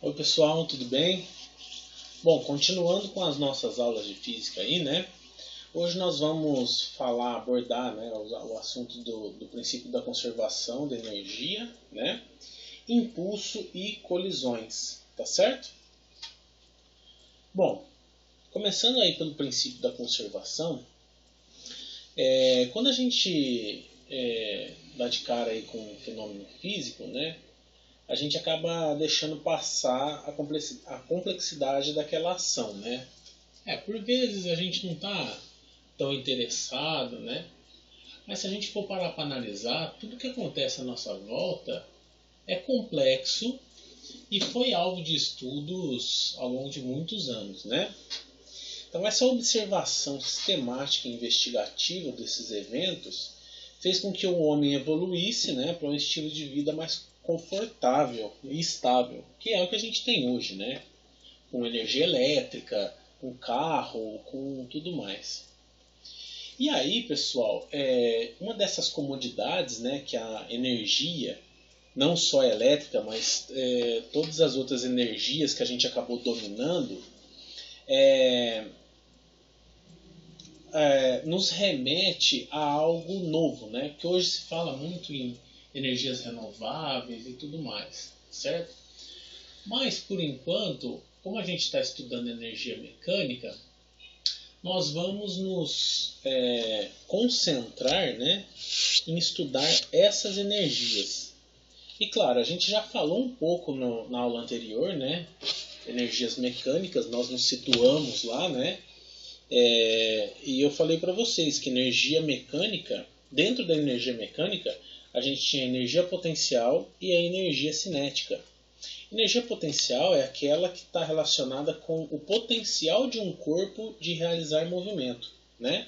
Oi pessoal, tudo bem? Bom, continuando com as nossas aulas de física aí, né? Hoje nós vamos abordar, né, o assunto do princípio da conservação da energia, né? Impulso e colisões, tá certo? Bom, começando aí pelo princípio da conservação, quando a gente dá de cara aí com um fenômeno físico, né? A gente acaba deixando passar a complexidade daquela ação, né? Por vezes a gente não está tão interessado, né? Mas se a gente for parar para analisar, tudo que acontece à nossa volta é complexo e foi alvo de estudos ao longo de muitos anos, né? Então essa observação sistemática e investigativa desses eventos fez com que o homem evoluísse, né, para um estilo de vida mais confortável e estável, que é o que a gente tem hoje, né? Com energia elétrica, com carro, com tudo mais. E aí, pessoal, uma dessas comodidades, né, que a energia, não só a elétrica, mas todas as outras energias que a gente acabou dominando, nos remete a algo novo, né? Porque hoje se fala muito em energias renováveis e tudo mais, certo? Mas, por enquanto, como a gente está estudando energia mecânica, nós vamos nos concentrar, né, em estudar essas energias. E claro, a gente já falou um pouco na aula anterior, né? Energias mecânicas, nós nos situamos lá, né? E eu falei para vocês que energia mecânica, dentro da energia mecânica, a gente tinha a energia potencial e a energia cinética. Energia potencial é aquela que está relacionada com o potencial de um corpo de realizar movimento, né?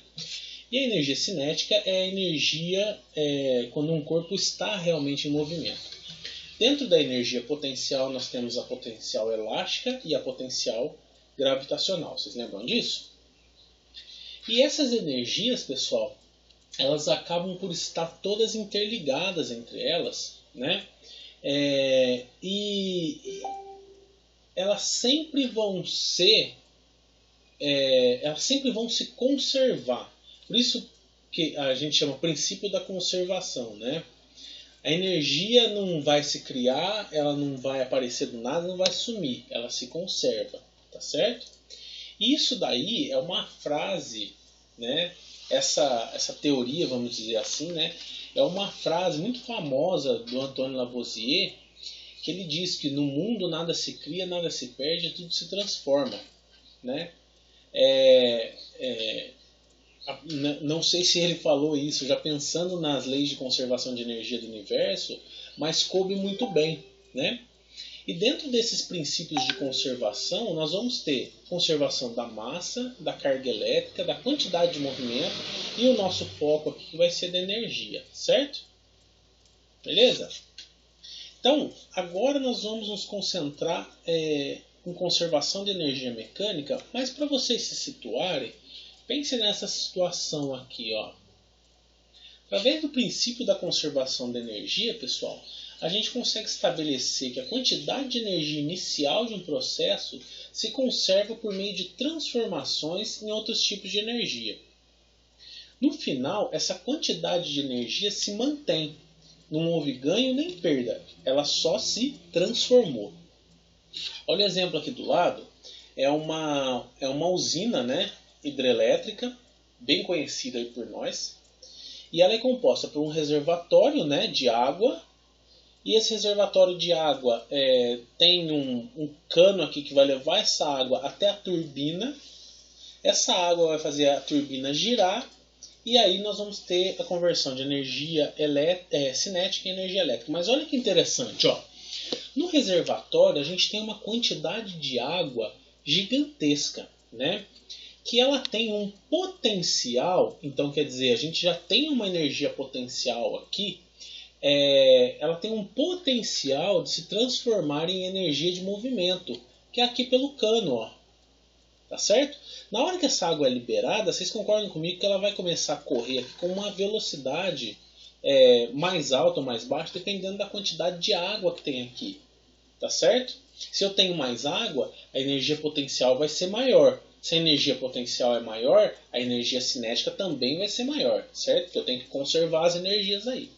E a energia cinética é a energia quando um corpo está realmente em movimento. Dentro da energia potencial nós temos a potencial elástica e a potencial gravitacional. Vocês lembram disso? E essas energias, pessoal, elas acabam por estar todas interligadas entre elas, né? E elas sempre vão se conservar. Por isso que a gente chama princípio da conservação, né? A energia não vai se criar, ela não vai aparecer do nada, não vai sumir, ela se conserva, tá certo? Isso daí é uma frase, né? Essa teoria, vamos dizer assim, né? É uma frase muito famosa do Antoine Lavoisier, que ele diz que no mundo nada se cria, nada se perde, tudo se transforma, né? Não sei se ele falou isso já pensando nas leis de conservação de energia do universo, mas coube muito bem, né? E dentro desses princípios de conservação, nós vamos ter conservação da massa, da carga elétrica, da quantidade de movimento e o nosso foco aqui que vai ser da energia, certo? Beleza? Então, agora nós vamos nos concentrar em conservação de energia mecânica, mas para vocês se situarem, pense nessa situação aqui, ó. Através do princípio da conservação da energia, pessoal, a gente consegue estabelecer que a quantidade de energia inicial de um processo se conserva por meio de transformações em outros tipos de energia. No final, essa quantidade de energia se mantém. Não houve ganho nem perda, ela só se transformou. Olha o exemplo aqui do lado, é uma usina, né, hidrelétrica, bem conhecida aí por nós, e ela é composta por um reservatório, né, de água. E esse reservatório de água tem um cano aqui que vai levar essa água até a turbina. Essa água vai fazer a turbina girar. E aí nós vamos ter a conversão de energia cinética em energia elétrica. Mas olha que interessante, ó. No reservatório a gente tem uma quantidade de água gigantesca, né? Que ela tem um potencial. Então quer dizer, a gente já tem uma energia potencial aqui. Ela tem um potencial de se transformar em energia de movimento, que é aqui pelo cano, ó. Tá certo? Na hora que essa água é liberada, vocês concordam comigo que ela vai começar a correr aqui com uma velocidade mais alta ou mais baixa, dependendo da quantidade de água que tem aqui. Tá certo? Se eu tenho mais água, a energia potencial vai ser maior. Se a energia potencial é maior, a energia cinética também vai ser maior, certo? Porque eu tenho que conservar as energias aí.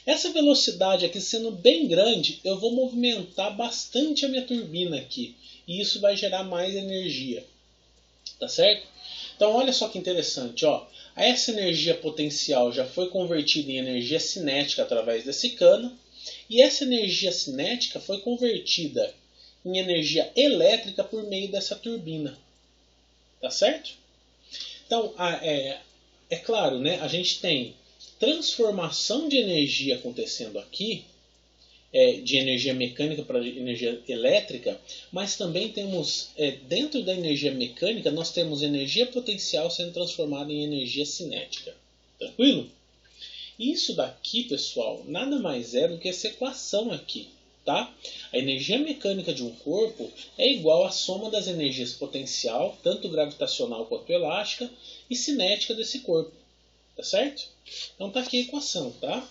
Essa velocidade aqui sendo bem grande, eu vou movimentar bastante a minha turbina aqui. E isso vai gerar mais energia. Tá certo? Então olha só que interessante. Ó. Essa energia potencial já foi convertida em energia cinética através desse cano. E essa energia cinética foi convertida em energia elétrica por meio dessa turbina. Tá certo? Então, é claro, né? A gente tem transformação de energia acontecendo aqui, de energia mecânica para energia elétrica, mas também temos, dentro da energia mecânica, nós temos energia potencial sendo transformada em energia cinética. Tranquilo? Isso daqui, pessoal, nada mais é do que essa equação aqui. Tá? A energia mecânica de um corpo é igual à soma das energias potencial, tanto gravitacional quanto elástica, e cinética desse corpo. Tá certo? Então tá aqui a equação, tá?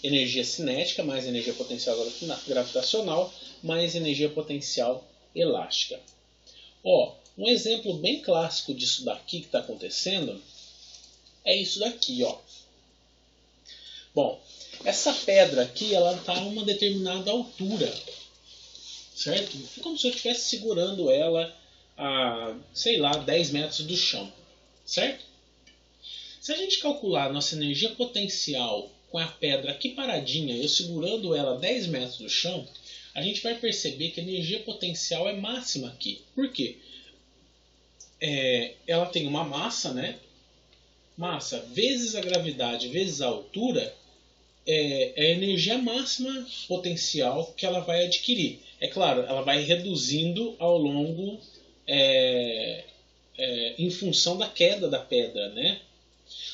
Energia cinética mais energia potencial gravitacional mais energia potencial elástica. Ó, um exemplo bem clássico disso daqui que está acontecendo é isso daqui, ó. Bom, essa pedra aqui, ela está a uma determinada altura, certo? É como se eu estivesse segurando ela a, sei lá, 10 metros do chão, certo? Se a gente calcular a nossa energia potencial com a pedra aqui paradinha, eu segurando ela a 10 metros do chão, a gente vai perceber que a energia potencial é máxima aqui. Por quê? Ela tem uma massa, né? Massa vezes a gravidade vezes a altura é a energia máxima potencial que ela vai adquirir. É claro, ela vai reduzindo ao longo em função da queda da pedra, né?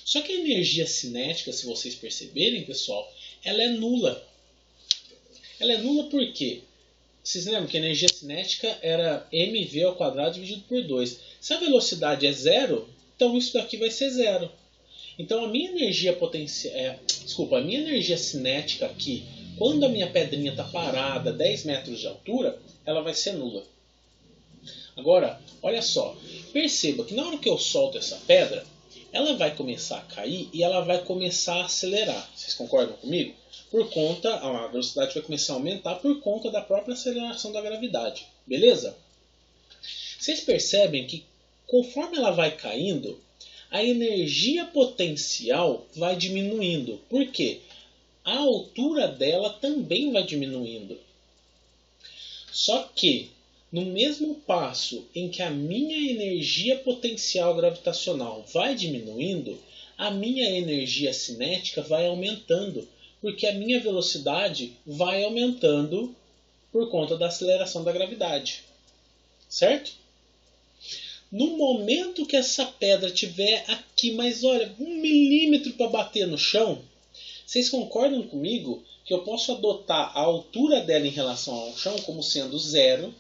Só que a energia cinética, se vocês perceberem, pessoal, ela é nula. Ela é nula por quê? Vocês lembram que a energia cinética era mv ao quadrado dividido por 2. Se a velocidade é zero, então isso daqui vai ser zero. Então a minha energia a minha energia cinética aqui, quando a minha pedrinha está parada a 10 metros de altura, ela vai ser nula. Agora, olha só, perceba que na hora que eu solto essa pedra, ela vai começar a cair e ela vai começar a acelerar. Vocês concordam comigo? A velocidade vai começar a aumentar por conta da própria aceleração da gravidade. Beleza? Vocês percebem que conforme ela vai caindo, a energia potencial vai diminuindo. Por quê? A altura dela também vai diminuindo. Só que, no mesmo passo em que a minha energia potencial gravitacional vai diminuindo, a minha energia cinética vai aumentando, porque a minha velocidade vai aumentando por conta da aceleração da gravidade. Certo? No momento que essa pedra estiver aqui, mas olha, 1 milímetro para bater no chão, vocês concordam comigo que eu posso adotar a altura dela em relação ao chão como sendo zero,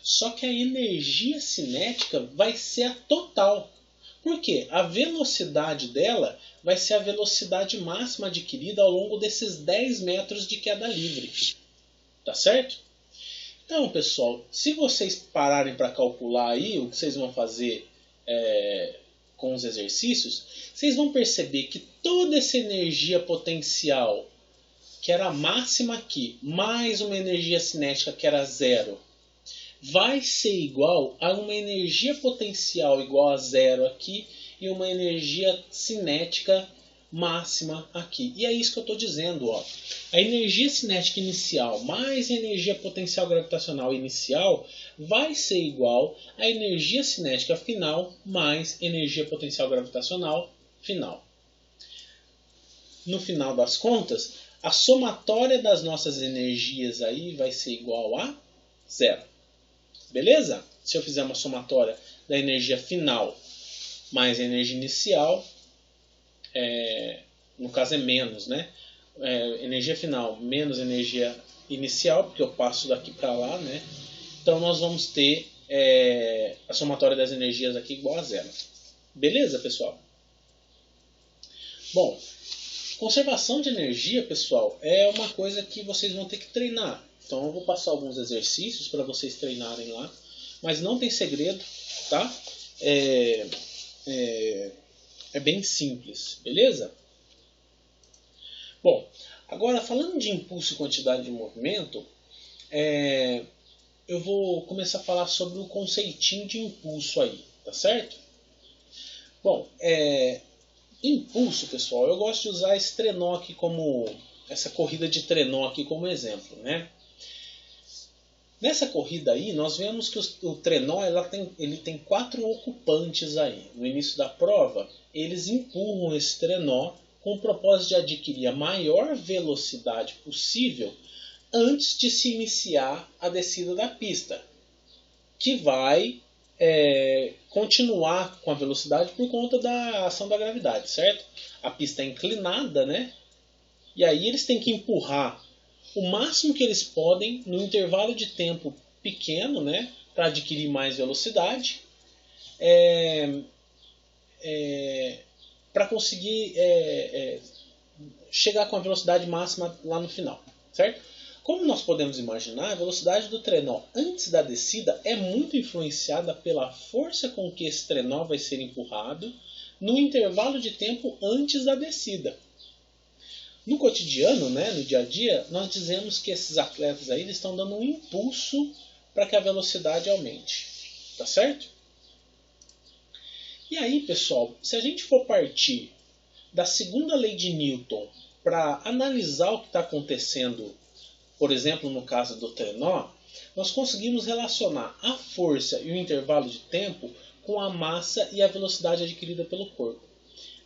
só que a energia cinética vai ser a total. Por quê? A velocidade dela vai ser a velocidade máxima adquirida ao longo desses 10 metros de queda livre. Tá certo? Então, pessoal, se vocês pararem para calcular aí o que vocês vão fazer com os exercícios, vocês vão perceber que toda essa energia potencial, que era a máxima aqui, mais uma energia cinética que era zero, vai ser igual a uma energia potencial igual a zero aqui e uma energia cinética máxima aqui. E é isso que eu estou dizendo. Ó. A energia cinética inicial mais a energia potencial gravitacional inicial vai ser igual à energia cinética final mais energia potencial gravitacional final. No final das contas, a somatória das nossas energias aí vai ser igual a zero. Beleza? Se eu fizer uma somatória da energia final mais a energia inicial, no caso é menos, né? Energia final menos energia inicial, porque eu passo daqui para lá, né? Então nós vamos ter a somatória das energias aqui igual a zero. Beleza, pessoal? Bom, conservação de energia, pessoal, é uma coisa que vocês vão ter que treinar. Então eu vou passar alguns exercícios para vocês treinarem lá, mas não tem segredo, tá? É bem simples, beleza? Bom, agora falando de impulso e quantidade de movimento, eu vou começar a falar sobre o conceitinho de impulso aí, tá certo? Bom, impulso, pessoal, eu gosto de usar esse trenó aqui como essa corrida de trenó aqui como exemplo, né? Nessa corrida aí, nós vemos que o trenó ele tem 4 ocupantes aí. No início da prova, eles empurram esse trenó com o propósito de adquirir a maior velocidade possível antes de se iniciar a descida da pista, que vai continuar com a velocidade por conta da ação da gravidade, certo? A pista é inclinada, né? E aí eles têm que empurrar o máximo que eles podem no intervalo de tempo pequeno, né, para adquirir mais velocidade, para conseguir chegar com a velocidade máxima lá no final, certo? Como nós podemos imaginar, a velocidade do trenó antes da descida é muito influenciada pela força com que esse trenó vai ser empurrado no intervalo de tempo antes da descida. No cotidiano, né, no dia a dia, nós dizemos que esses atletas aí eles estão dando um impulso para que a velocidade aumente. Tá certo? E aí, pessoal, se a gente for partir da segunda lei de Newton para analisar o que está acontecendo, por exemplo, no caso do trenó, nós conseguimos relacionar a força e o intervalo de tempo com a massa e a velocidade adquirida pelo corpo.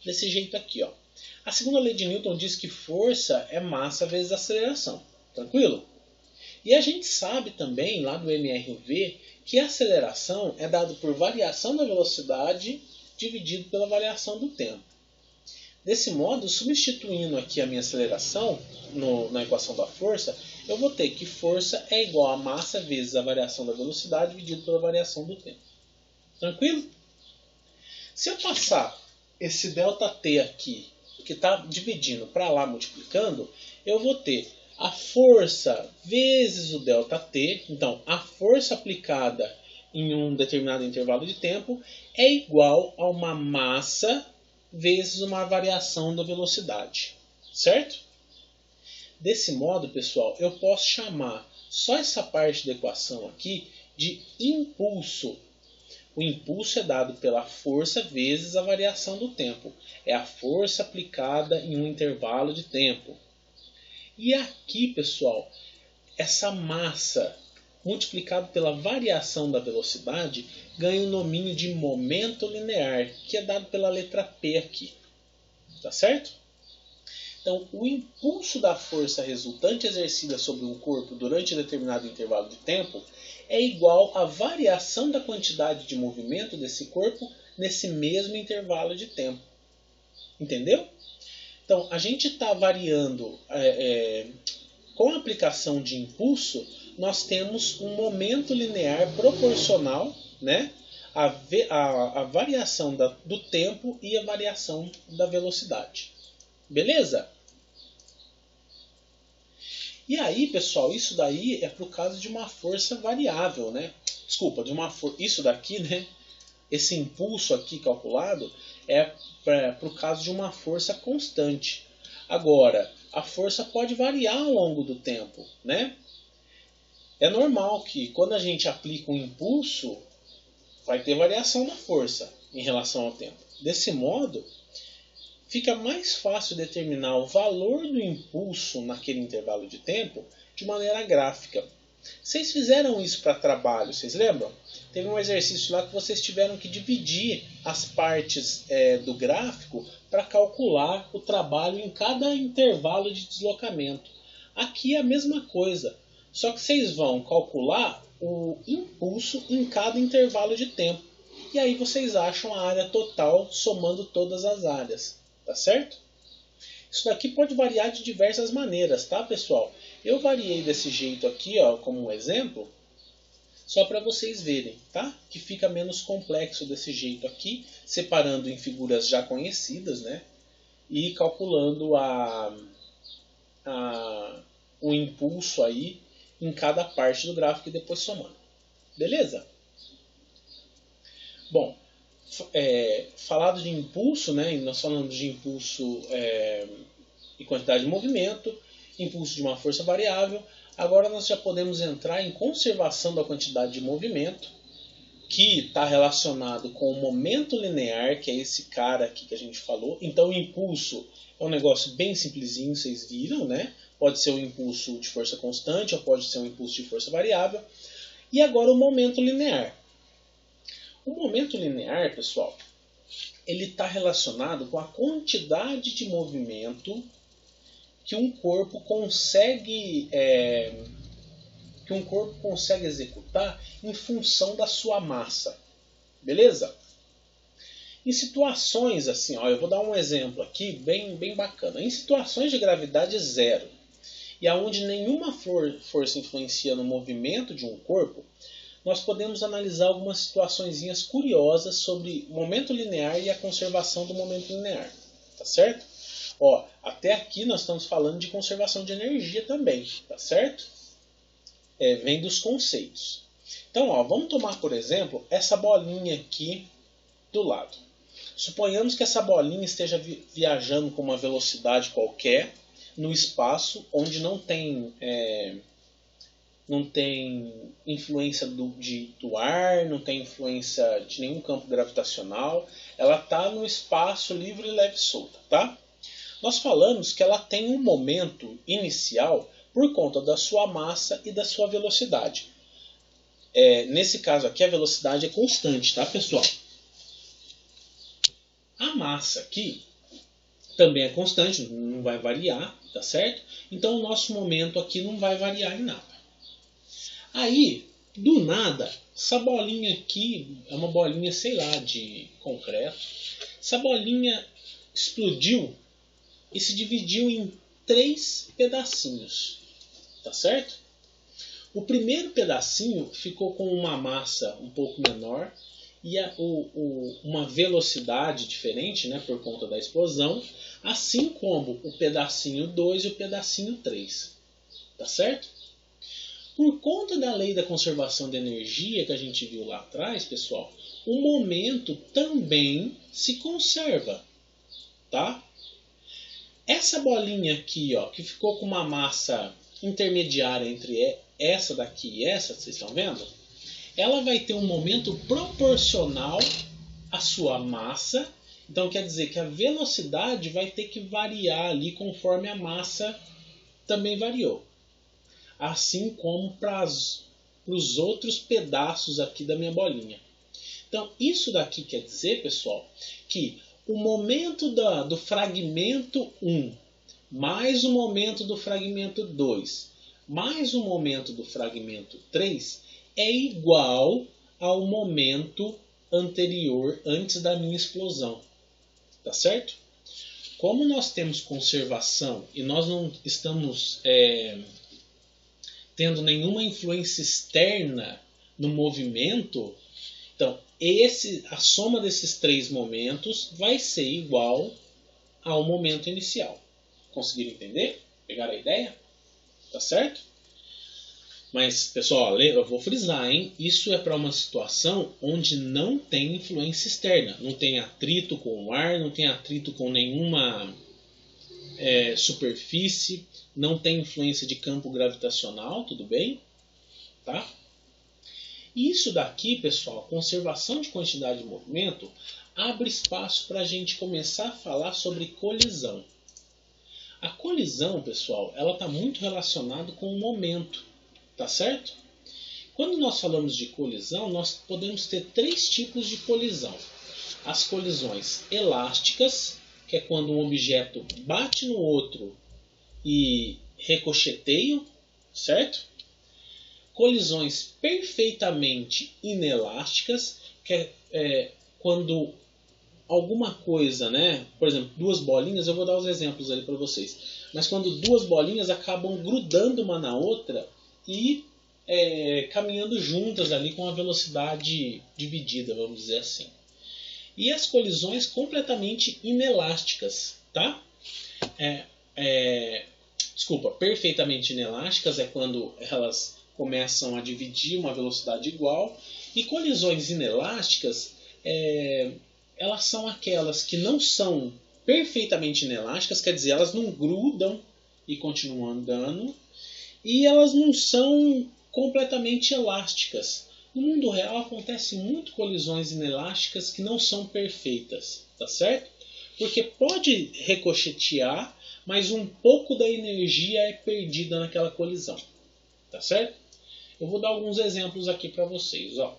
Desse jeito aqui, ó. A segunda lei de Newton diz que força é massa vezes aceleração. Tranquilo? E a gente sabe também, lá do MRV, que a aceleração é dada por variação da velocidade dividido pela variação do tempo. Desse modo, substituindo aqui a minha aceleração na equação da força, eu vou ter que força é igual a massa vezes a variação da velocidade dividido pela variação do tempo. Tranquilo? Se eu passar esse ΔT aqui, que está dividindo para lá, multiplicando, eu vou ter a força vezes o ΔT. Então, a força aplicada em um determinado intervalo de tempo é igual a uma massa vezes uma variação da velocidade. Certo? Desse modo, pessoal, eu posso chamar só essa parte da equação aqui de impulso. O impulso é dado pela força vezes a variação do tempo. É a força aplicada em um intervalo de tempo. E aqui, pessoal, essa massa multiplicada pela variação da velocidade ganha o nominho de momento linear, que é dado pela letra P aqui. Tá certo? Então, o impulso da força resultante exercida sobre um corpo durante determinado intervalo de tempo é igual à variação da quantidade de movimento desse corpo nesse mesmo intervalo de tempo. Entendeu? Então, a gente está variando, com a aplicação de impulso, nós temos um momento linear proporcional, né, à variação do tempo e à variação da velocidade. Beleza? E aí, pessoal, isso daí é por causa de uma força variável, né? Desculpa, isso daqui, né? Esse impulso aqui calculado é por causa de uma força constante. Agora, a força pode variar ao longo do tempo, né? É normal que quando a gente aplica um impulso, vai ter variação da força em relação ao tempo. Desse modo, fica mais fácil determinar o valor do impulso naquele intervalo de tempo de maneira gráfica. Vocês fizeram isso para trabalho, vocês lembram? Teve um exercício lá que vocês tiveram que dividir as partes do gráfico para calcular o trabalho em cada intervalo de deslocamento. Aqui é a mesma coisa, só que vocês vão calcular o impulso em cada intervalo de tempo. E aí vocês acham a área total somando todas as áreas. Tá certo? Isso daqui pode variar de diversas maneiras, tá, pessoal? Eu variei desse jeito aqui, ó, como um exemplo, só para vocês verem, tá? Que fica menos complexo desse jeito aqui, separando em figuras já conhecidas, né? E calculando o impulso aí em cada parte do gráfico e depois somando. Beleza? Bom, falado de impulso, né, nós falamos de impulso e quantidade de movimento, impulso de uma força variável. Agora nós já podemos entrar em conservação da quantidade de movimento, que está relacionado com o momento linear, que é esse cara aqui que a gente falou. Então o impulso é um negócio bem simplesinho, vocês viram, né? Pode ser um impulso de força constante ou pode ser um impulso de força variável. E agora o momento linear. O momento linear, pessoal, ele está relacionado com a quantidade de movimento que um corpo consegue executar em função da sua massa. Beleza? Em situações assim, ó, eu vou dar um exemplo aqui bem bacana. Em situações de gravidade zero, e aonde nenhuma força influencia no movimento de um corpo, nós podemos analisar algumas situaçõezinhas curiosas sobre o momento linear e a conservação do momento linear. Tá certo? Ó, até aqui nós estamos falando de conservação de energia também, tá certo? Vem dos conceitos. Então, ó, vamos tomar, por exemplo, essa bolinha aqui do lado. Suponhamos que essa bolinha esteja viajando com uma velocidade qualquer no espaço onde não tem influência do ar, não tem influência de nenhum campo gravitacional. Ela está no espaço livre, leve e solta, tá? Nós falamos que ela tem um momento inicial por conta da sua massa e da sua velocidade. Nesse caso aqui, a velocidade é constante, tá, pessoal? A massa aqui também é constante, não vai variar, tá certo? Então o nosso momento aqui não vai variar em nada. Aí, do nada, essa bolinha aqui é uma bolinha, sei lá, de concreto. Essa bolinha explodiu e se dividiu em 3 pedacinhos, tá certo? O primeiro pedacinho ficou com uma massa um pouco menor e uma velocidade diferente, né, por conta da explosão, assim como o pedacinho 2 e o pedacinho 3, tá certo? Por conta da lei da conservação de energia que a gente viu lá atrás, pessoal, o momento também se conserva, tá? Essa bolinha aqui, ó, que ficou com uma massa intermediária entre essa daqui e essa, vocês estão vendo? Ela vai ter um momento proporcional à sua massa. Então quer dizer que a velocidade vai ter que variar ali conforme a massa também variou. Assim como para os outros pedaços aqui da minha bolinha. Então isso daqui quer dizer, pessoal, que o momento do fragmento 1 mais o momento do fragmento 2 mais o momento do fragmento 3 é igual ao momento anterior, antes da minha explosão. Tá certo? Como nós temos conservação e nós não estamos tendo nenhuma influência externa no movimento, então a soma desses 3 momentos vai ser igual ao momento inicial. Conseguiram entender? Pegaram a ideia? Tá certo? Mas, pessoal, eu vou frisar, hein? Isso é para uma situação onde não tem influência externa. Não tem atrito com o ar, não tem atrito com nenhuma superfície, não tem influência de campo gravitacional, tudo bem? Tá? Isso daqui, pessoal, conservação de quantidade de movimento, abre espaço para a gente começar a falar sobre colisão. A colisão, pessoal, ela está muito relacionada com o momento, tá certo? Quando nós falamos de colisão, nós podemos ter 3 tipos de colisão. As colisões elásticas, que é quando um objeto bate no outro e ricocheteia, certo? Colisões perfeitamente inelásticas, que é quando alguma coisa, né? Por exemplo, 2 bolinhas, eu vou dar os exemplos ali para vocês. Mas quando 2 bolinhas acabam grudando uma na outra e caminhando juntas ali com a velocidade dividida, vamos dizer assim. E as colisões completamente inelásticas, tá? perfeitamente inelásticas é quando elas começam a dividir uma velocidade igual. E colisões inelásticas, elas são aquelas que não são perfeitamente inelásticas, quer dizer, elas não grudam e continuam andando, e elas não são completamente elásticas. No mundo real acontece muito colisões inelásticas que não são perfeitas, tá certo? Porque pode ricochetear, mas um pouco da energia é perdida naquela colisão, tá certo? Eu vou dar alguns exemplos aqui para vocês, ó.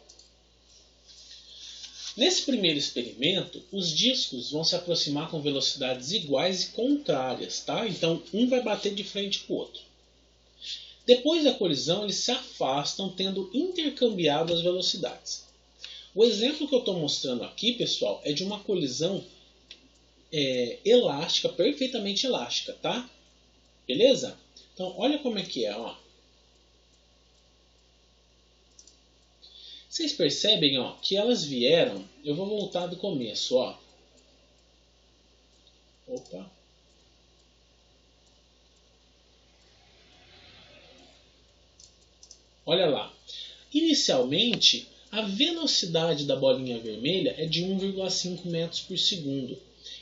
Nesse primeiro experimento, os discos vão se aproximar com velocidades iguais e contrárias, tá? Então, um vai bater de frente com o outro. Depois da colisão, eles se afastam, tendo intercambiado as velocidades. O exemplo que eu estou mostrando aqui, pessoal, é de uma colisão elástica, perfeitamente elástica, tá? Beleza? Então, olha como é que é, ó. Vocês percebem, ó, que elas vieram... Eu vou voltar do começo, ó. Opa. Olha lá. Inicialmente, a velocidade da bolinha vermelha é de 1,5 metros por segundo.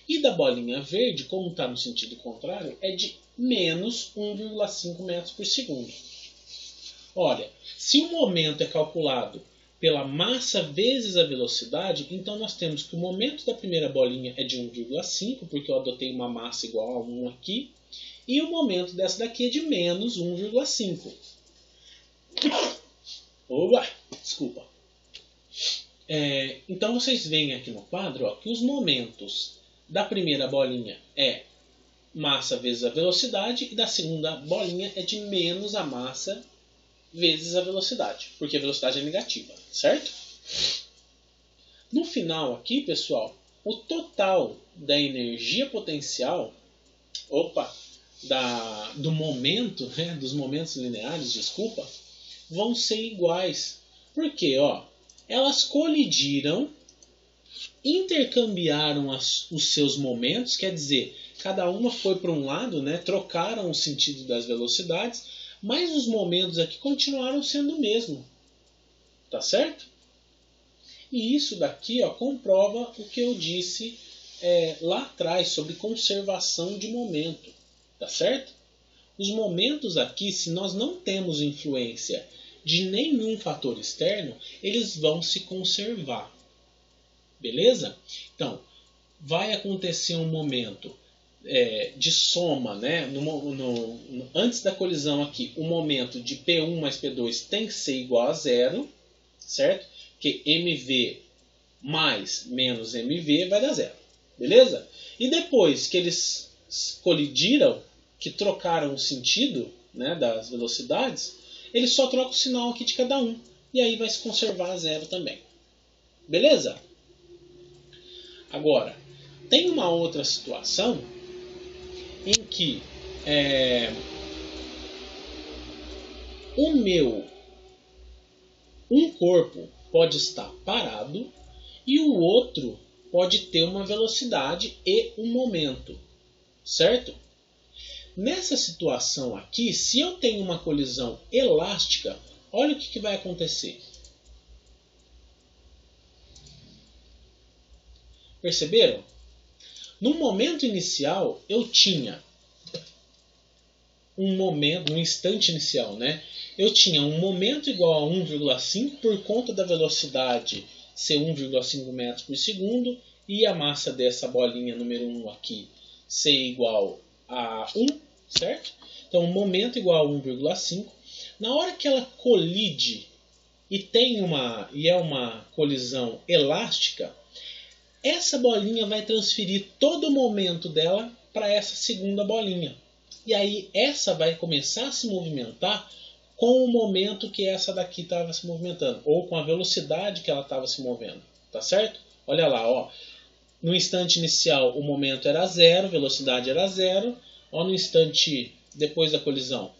E da bolinha verde, como está no sentido contrário, é de menos 1,5 metros por segundo. Olha, se o momento é calculado pela massa vezes a velocidade, então nós temos que o momento da primeira bolinha é de 1,5, porque eu adotei uma massa igual a 1 aqui, e o momento dessa daqui é de menos 1,5. Opa, desculpa. Então vocês veem aqui no quadro, ó, que os momentos da primeira bolinha é massa vezes a velocidade, e da segunda bolinha é de menos a massa vezes a velocidade, porque a velocidade é negativa, certo? No final aqui, pessoal, o total da energia potencial, do momento, né, dos momentos lineares, desculpa, vão ser iguais. Por quê? Ó, elas colidiram, intercambiaram os seus momentos, quer dizer, cada uma foi para um lado, né, trocaram o sentido das velocidades, mas os momentos aqui continuaram sendo o mesmo. Tá certo? E isso daqui, ó, comprova o que eu disse lá atrás sobre conservação de momento. Tá certo? Os momentos aqui, se nós não temos influência de nenhum fator externo, eles vão se conservar. Beleza? Então, vai acontecer um momento de soma, né? Antes da colisão aqui, o momento de P1 mais P2 tem que ser igual a zero, certo? Porque MV mais menos MV vai dar zero, beleza? E depois que eles colidiram, que trocaram o sentido, né, das velocidades, eles só trocam o sinal aqui de cada um, e aí vai se conservar a zero também, beleza? Agora, tem uma outra situação em que um corpo pode estar parado e o outro pode ter uma velocidade e um momento, certo? Nessa situação aqui, se eu tenho uma colisão elástica, olha o que vai acontecer. Perceberam? No momento inicial, eu tinha um instante inicial, né? Eu tinha um momento igual a 1,5 por conta da velocidade ser 1,5 metros por segundo e a massa dessa bolinha número 1 aqui ser igual a 1, certo? Então, um momento igual a 1,5. Na hora que ela colide e é uma colisão elástica, essa bolinha vai transferir todo o momento dela para essa segunda bolinha. E aí essa vai começar a se movimentar com o momento que essa daqui estava se movimentando, ou com a velocidade que ela estava se movendo, tá certo? Olha lá, ó. No instante inicial o momento era zero, velocidade era zero. Ó, no instante depois da colisão,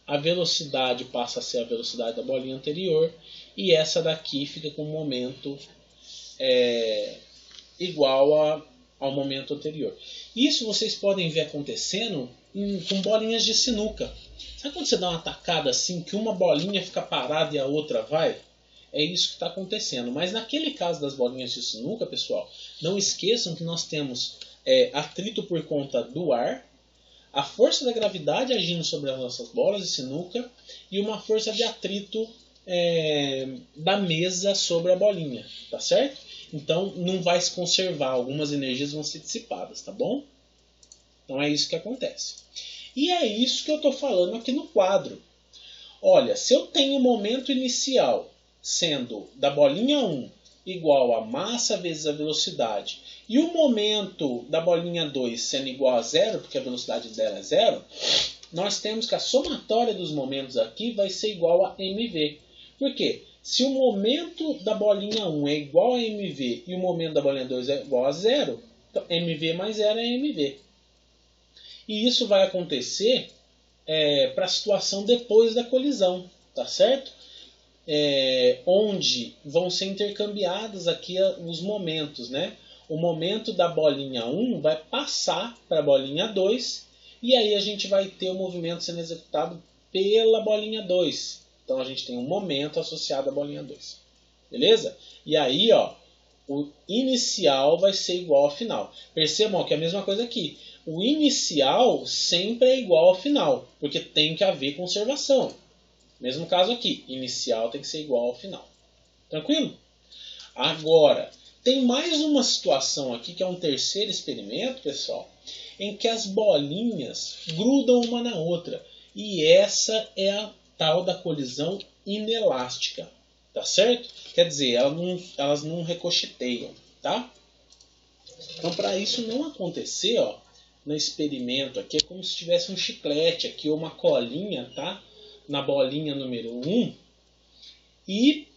a velocidade passa a ser a velocidade da bolinha anterior, e essa daqui fica com um momento igual ao momento anterior. Isso vocês podem ver acontecendo com bolinhas de sinuca. Sabe quando você dá uma tacada assim, que uma bolinha fica parada e a outra vai? É isso que está acontecendo. Mas naquele caso das bolinhas de sinuca, pessoal, não esqueçam que nós temos atrito por conta do ar, a força da gravidade agindo sobre as nossas bolas de sinuca e uma força de atrito da mesa sobre a bolinha, tá certo? Então não vai se conservar, algumas energias vão ser dissipadas, tá bom? Então é isso que acontece. E é isso que eu estou falando aqui no quadro. Olha, se eu tenho o momento inicial sendo da bolinha 1 igual a massa vezes a velocidade, e o momento da bolinha 2 sendo igual a zero, porque a velocidade dela é zero, nós temos que a somatória dos momentos aqui vai ser igual a mv. Por quê? Se o momento da bolinha 1 é igual a mv e o momento da bolinha 2 é igual a zero, então mv mais zero é mv. E isso vai acontecer para a situação depois da colisão, tá certo? Onde vão ser intercambiados aqui os momentos, né? O momento da bolinha 1 vai passar para a bolinha 2 e aí a gente vai ter o movimento sendo executado pela bolinha 2. Então a gente tem um momento associado à bolinha 2. Beleza? E aí, ó, o inicial vai ser igual ao final. Percebam que é a mesma coisa aqui. O inicial sempre é igual ao final, porque tem que haver conservação. Mesmo caso aqui, inicial tem que ser igual ao final. Tranquilo? Agora, tem mais uma situação aqui, que é um terceiro experimento, pessoal, em que as bolinhas grudam uma na outra. E essa é a tal da colisão inelástica. Tá certo? Quer dizer, elas não ricocheteiam, tá? Então, para isso não acontecer, ó, no experimento aqui, é como se tivesse um chiclete aqui, ou uma colinha, tá? Na bolinha número 1. E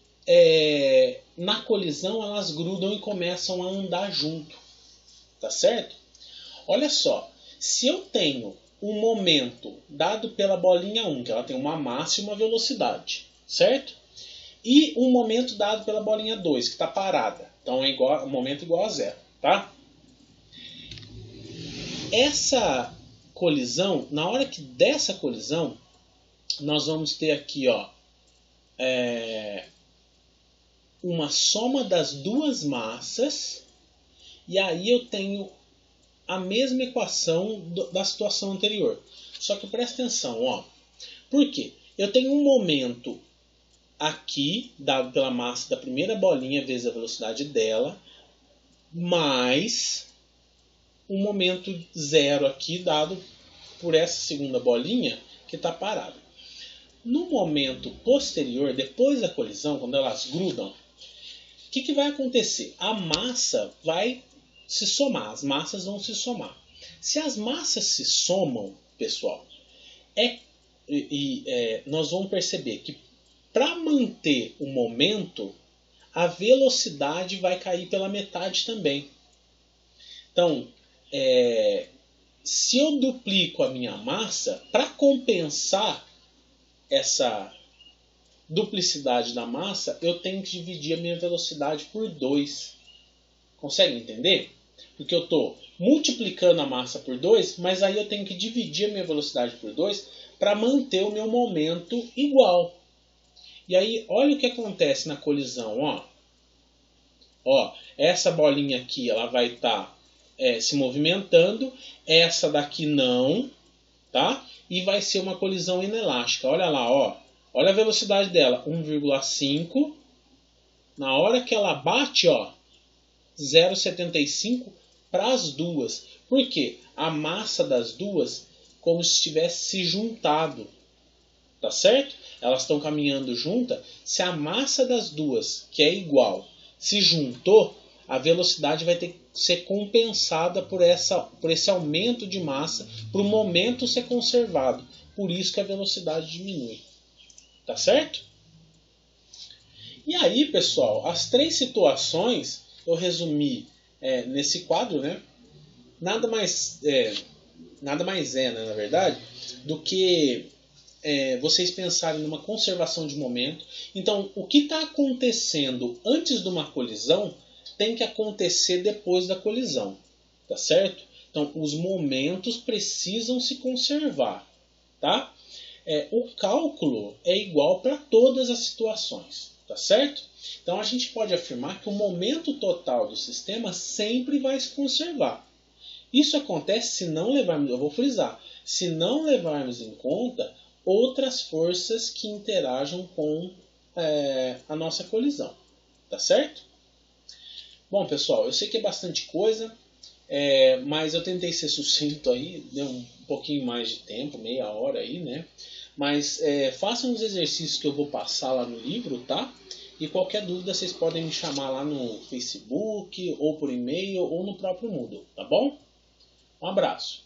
na colisão elas grudam e começam a andar junto. Tá certo? Olha só. Se eu tenho um momento dado pela bolinha 1, que ela tem uma massa e uma velocidade, certo? E um momento dado pela bolinha 2, que está parada. Então é igual, um momento igual a zero, tá? Essa colisão, na hora que dessa colisão, nós vamos ter aqui, ó, uma soma das duas massas, e aí eu tenho a mesma equação da situação anterior. Só que presta atenção, ó. Por quê? Eu tenho um momento aqui, dado pela massa da primeira bolinha vezes a velocidade dela, mais um momento zero aqui, dado por essa segunda bolinha que está parada. No momento posterior, depois da colisão, quando elas grudam, o que vai acontecer? A massa vai se somar, as massas vão se somar. Se as massas se somam, pessoal, nós vamos perceber que para manter o momento, a velocidade vai cair pela metade também. Então, se eu duplico a minha massa, para compensar essa duplicidade da massa, eu tenho que dividir a minha velocidade por 2. Consegue entender? Porque eu estou multiplicando a massa por 2, mas aí eu tenho que dividir a minha velocidade por 2 para manter o meu momento igual. E aí, olha o que acontece na colisão. Ó, essa bolinha aqui ela vai estar se movimentando, essa daqui não, tá? E vai ser uma colisão inelástica. Olha lá, ó. Olha a velocidade dela, 1,5. Na hora que ela bate, ó, 0,75 para as duas. Por quê? A massa das duas como se tivesse se juntado. Tá certo? Elas estão caminhando juntas. Se a massa das duas, que é igual, se juntou, a velocidade vai ter que ser compensada por esse aumento de massa, para o momento ser conservado. Por isso que a velocidade diminui. Tá certo? E aí, pessoal, as três situações eu resumi nesse quadro, né? Nada mais é, né, na verdade, do que vocês pensarem numa conservação de momento. Então, o que está acontecendo antes de uma colisão tem que acontecer depois da colisão. tá certo? Então, os momentos precisam se conservar, tá? O cálculo é igual para todas as situações, tá certo? Então, a gente pode afirmar que o momento total do sistema sempre vai se conservar. Isso acontece se não levarmos, eu vou frisar, se não levarmos em conta outras forças que interajam com a nossa colisão, tá certo? Bom, pessoal, eu sei que é bastante coisa, mas eu tentei ser sucinto aí, deu um pouquinho mais de tempo, meia hora aí, né? Mas façam os exercícios que eu vou passar lá no livro, tá? E qualquer dúvida vocês podem me chamar lá no Facebook, ou por e-mail, ou no próprio Moodle, tá bom? Um abraço!